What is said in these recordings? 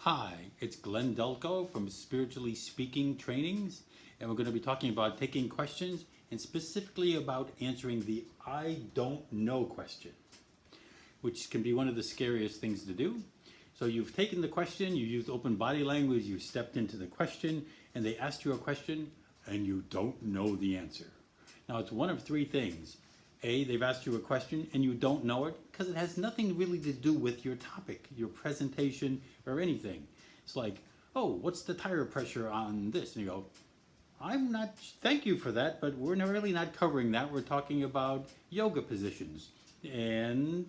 Hi, it's Glenn Delco from Spiritually Speaking Trainings, and we're going to be talking about taking questions and specifically about answering the I don't know question, which can be one of the scariest things to do. So you've taken the question, you used open body language, you stepped into the question, and they asked you a question, and you don't know the answer. Now it's one of three things. A, they've asked you a question and you don't know it because it has nothing really to do with your topic, your presentation, or anything. It's like, oh, what's the tire pressure on this? And you go, I'm not, thank you for that, but we're really not covering that. We're talking about yoga positions. And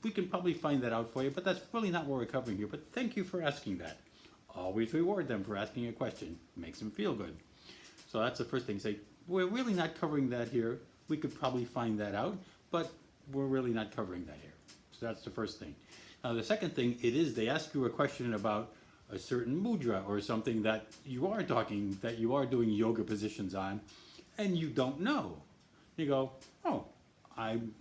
we can probably find that out for you, but that's really not what we're covering here. But thank you for asking that. Always reward them for asking a question. Makes them feel good. So that's the first thing. Say, we're really not covering that here. We could probably find that out, but we're really not covering that here. So that's the first thing. Now the second thing, they ask you a question about a certain mudra or something that you are doing yoga positions on, and you don't know. You go, oh, I'm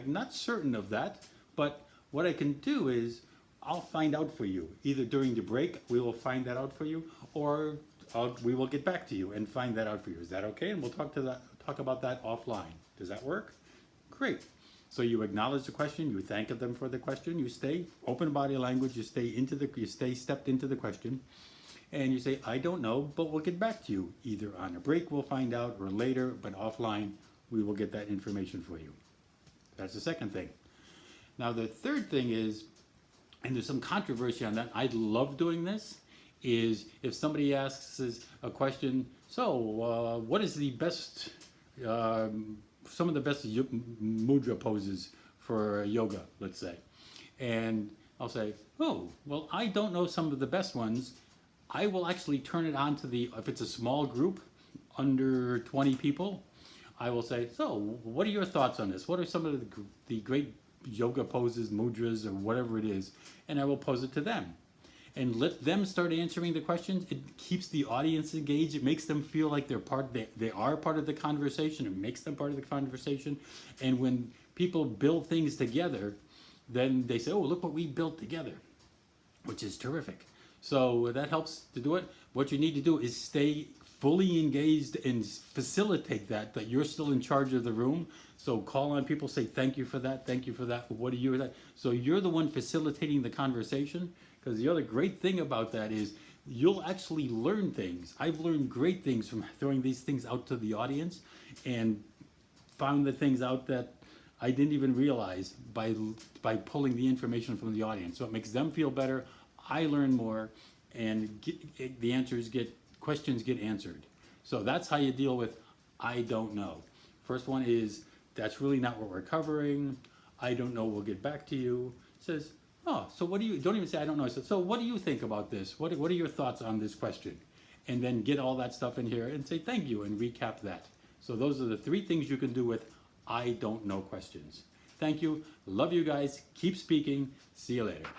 not certain of that, but what I can do is I'll find out for you. Either during the break, we will find that out for you, or we will get back to you and find that out for you. Is that okay? And we'll talk about that offline. Does that work? Great. So you acknowledge the question, you thank them for the question, you stay open body language, you stay stepped into the question, and you say, I don't know, but we'll get back to you. Either on a break we'll find out, or later, but offline we will get that information for you. That's the second thing. Now the third thing is, and there's some controversy on that, I love doing this, is if somebody asks a question, so what is the best, some of the best mudra poses for yoga, let's say. And I'll say, oh, well, I don't know some of the best ones. I will actually turn it on to if it's a small group, under 20 people, I will say, so what are your thoughts on this? What are some of the great yoga poses, mudras, or whatever it is? And I will pose it to them. And let them start answering the questions. It keeps the audience engaged. It makes them feel like they are part of the conversation. It makes them part of the conversation. And when people build things together, then they say, oh, look what we built together, which is terrific. So that helps to do it. What you need to do is stay fully engaged and facilitate that you're still in charge of the room. So call on people, say thank you for that, what are you that? So you're the one facilitating the conversation. Because the other great thing about that is you'll actually learn things. I've learned great things from throwing these things out to the audience, and found the things out that I didn't even realize by pulling the information from the audience. So it makes them feel better, I learn more, and questions get answered. So that's how you deal with I don't know. First one is, that's really not what we're covering. I don't know, we'll get back to you. It says, oh, so what do you, don't even say I don't know. So what do you think about this? What are your thoughts on this question? And then get all that stuff in here and say thank you and recap that. So those are the three things you can do with I don't know questions. Thank you. Love you guys. Keep speaking. See you later.